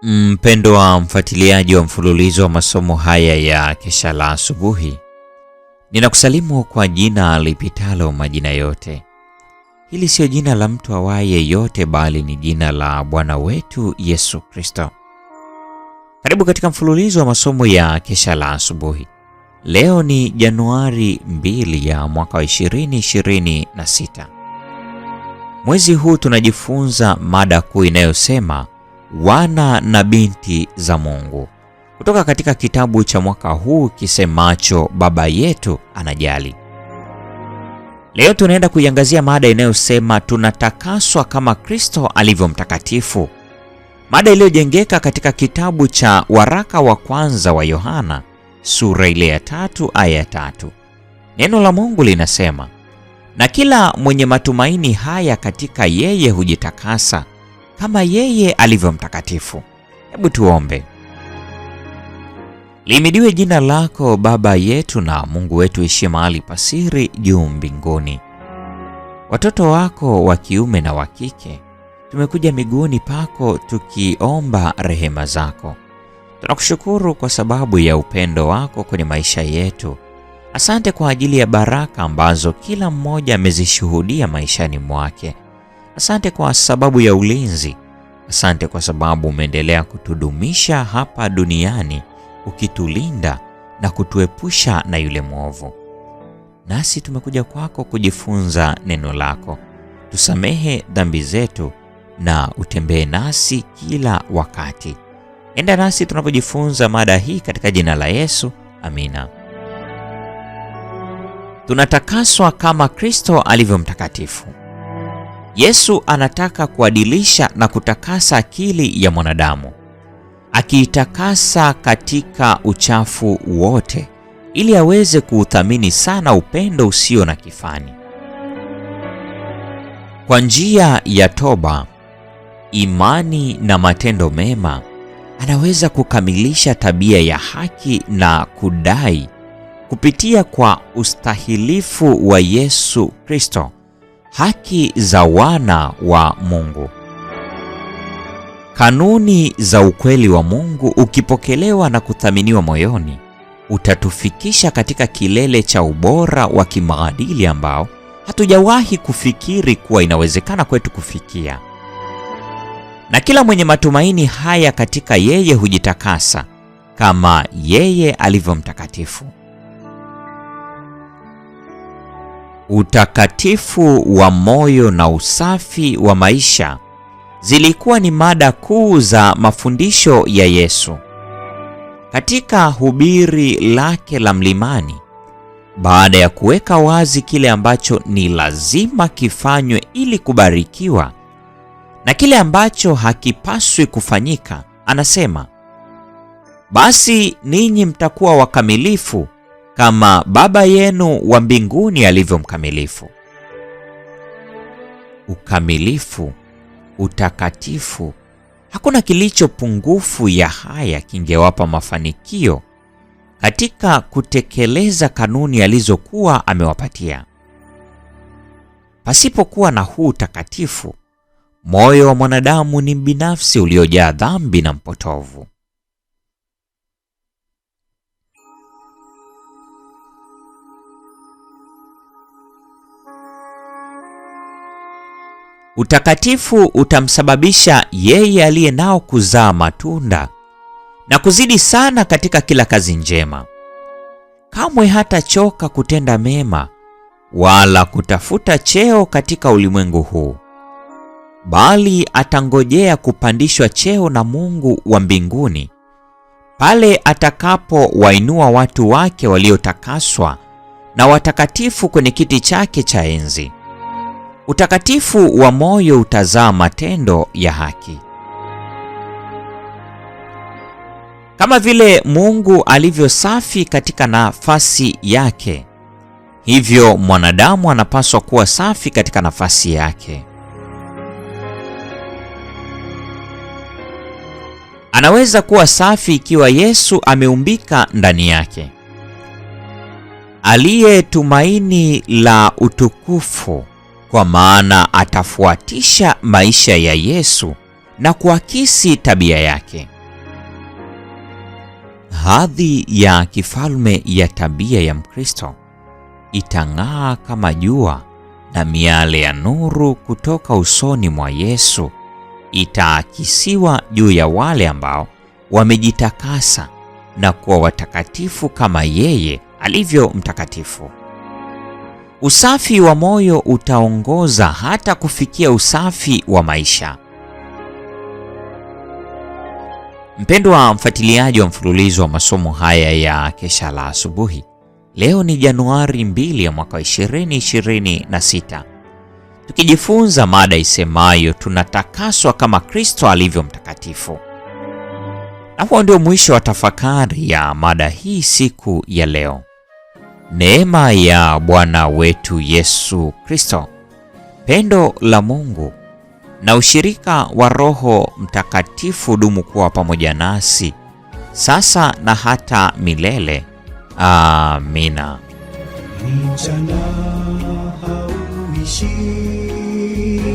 Mpendwa mfuatiliaji wa mfululizo wa masomo haya ya Kesha la Asubuhi, ninakusalimu kwa jina lipitalo majina yote. Hili sio jina la mtu awaye yote, bali ni jina la Bwana wetu Yesu Kristo. Karibu katika mfululizo wa masomo ya Kesha la Asubuhi. Leo ni Januari 2 ya mwaka wa 2026. Mwezi huu tunajifunza mada kuu inayosema wana na binti za Mungu, kutoka katika kitabu cha mwaka huu kisemacho Baba Yetu Anajali. Leo tunaenda kuiangazia mada inayosema tunatakaswa kama Kristo alivyo mtakatifu, mada iliyojengeka katika kitabu cha waraka wa kwanza wa Yohana sura ile ya 3 aya ya 3. Neno la Mungu linasema, na kila mwenye matumaini haya katika yeye hujitakasa kama yeye alivyo mtakatifu. Hebu tuombe. Lihimidiwe jina lako Baba yetu na Mungu wetu ishie mahali pasiri juu mbinguni. Watoto wako wa kiume na wa kike tumekuja miguuni pako tukiomba rehema zako. Tunakushukuru kwa sababu ya upendo wako kwenye maisha yetu. Asante kwa ajili ya baraka ambazo kila mmoja amezishuhudia maishani mwake. Asante kwa sababu ya ulinzi. Asante kwa sababu umeendelea kutudumisha hapa duniani, ukitulinda na kutuepusha na yule mwovu. Nasi tumekuja kwako kujifunza neno lako. Tusamehe dhambi zetu na utembee nasi kila wakati. Enda nasi tunapojifunza mada hii katika jina la Yesu. Amina. Tunatakaswa kama Kristo alivyo mtakatifu. Yesu anataka kuadilisha na kutakasa akili ya mwanadamu, akiitakasa katika uchafu wote, ili aweze kuuthamini sana upendo usio na kifani. Kwa njia ya toba, imani na matendo mema, anaweza kukamilisha tabia ya haki na kudai kupitia kwa ustahilifu wa Yesu Kristo, haki za wana wa Mungu. Kanuni za ukweli wa Mungu ukipokelewa na kuthaminiwa moyoni, utatufikisha katika kilele cha ubora wa kimaadili ambao hatujawahi kufikiri kuwa inawezekana kwetu kufikia. Na kila mwenye matumaini haya katika yeye hujitakasa kama yeye alivyo mtakatifu. Utakatifu wa moyo na usafi wa maisha zilikuwa ni mada kuu za mafundisho ya Yesu. Katika hubiri lake la mlimani, baada ya kuweka wazi kile ambacho ni lazima kifanywe ili kubarikiwa na kile ambacho hakipaswi kufanyika, anasema, basi ninyi mtakuwa wakamilifu kama Baba yenu wa mbinguni alivyo mkamilifu. Ukamilifu, utakatifu, hakuna kilicho pungufu ya haya kingewapa mafanikio katika kutekeleza kanuni alizokuwa amewapatia. Pasipokuwa na huu utakatifu, moyo wa mwanadamu ni binafsi uliojaa dhambi na mpotovu. Utakatifu utamsababisha yeye aliye nao kuzaa matunda na kuzidi sana katika kila kazi njema. Kamwe hatachoka kutenda mema wala kutafuta cheo katika ulimwengu huu, bali atangojea kupandishwa cheo na Mungu wa mbinguni pale atakapowainua watu wake waliotakaswa na watakatifu kwenye kiti chake cha enzi. Utakatifu wa moyo utazaa matendo ya haki. Kama vile Mungu alivyo safi katika nafasi yake, hivyo mwanadamu anapaswa kuwa safi katika nafasi yake. Anaweza kuwa safi ikiwa Yesu ameumbika ndani yake. Aliye tumaini la utukufu, kwa maana atafuatisha maisha ya Yesu na kuakisi tabia yake. Hadhi ya kifalme ya tabia ya Mkristo itang'aa kama jua, na miale ya nuru kutoka usoni mwa Yesu itaakisiwa juu ya wale ambao wamejitakasa na kuwa watakatifu kama yeye alivyo mtakatifu. Usafi wa moyo utaongoza hata kufikia usafi wa maisha. Mpendwa mfuatiliaji wa mfululizo wa masomo haya ya Kesha la Asubuhi, leo ni Januari 2 ya mwaka 2026, tukijifunza mada isemayo tunatakaswa kama Kristo alivyo mtakatifu. Na huo ndio mwisho wa tafakari ya mada hii siku ya leo. Neema ya Bwana wetu Yesu Kristo, pendo la Mungu na ushirika wa Roho Mtakatifu dumu kuwa pamoja nasi sasa na hata milele. Amina. Mchana hauishi,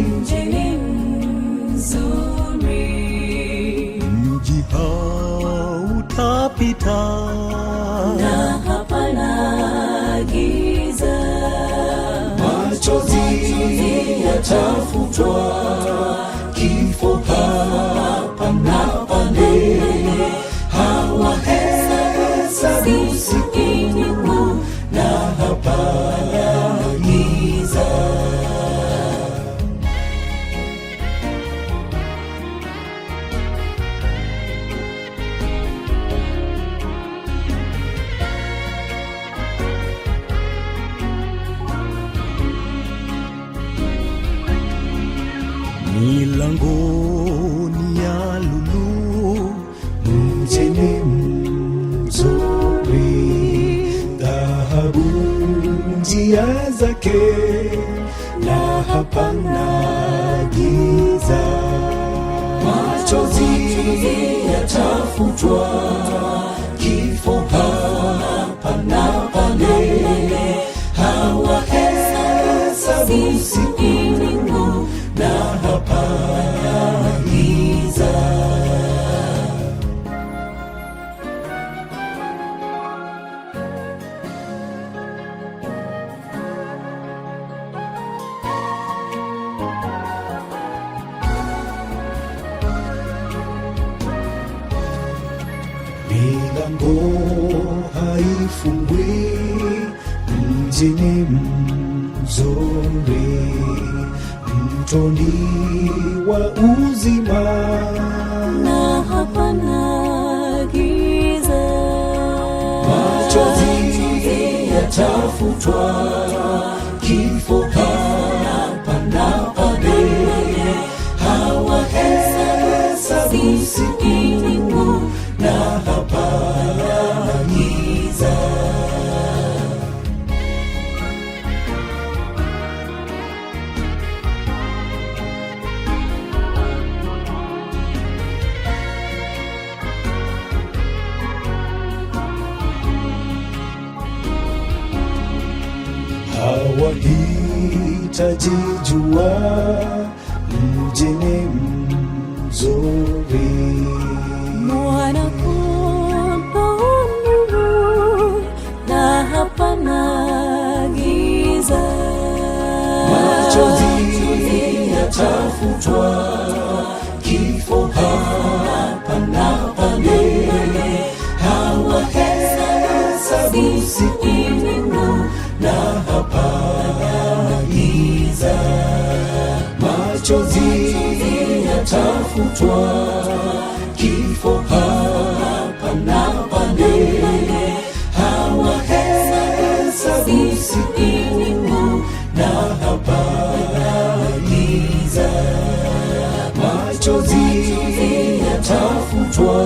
mji mzuri, mji hautapita, na hapana giza. Machozi yatafutwa, kifo hapa na pale, hawahesabu siku na hapana giza. Milangoni ya lulu, mjini mzuri, dhahabu njia zake, na hapana giza. Machozi yatafutwa, kifo hapa na pale, hawahesabu siku na hapana giza. Milango haifungwi, mjini mzuri, mtoni wa uzima, na hapana giza. Machozi yatafutwa, kifo hapa na pale, hawahesabu siku na hapana giza. Hawahitaji jua, mjini mzuri, mwana-kondoo nuru, na hapana giza. Machozi yatafutwa, kifo hapa na pale, hawahesabu siku na hapana giza. Machozi yatafutwa, kifo hapa na pale, hawahesabu siku na hapana giza. Machozi yatafutwa,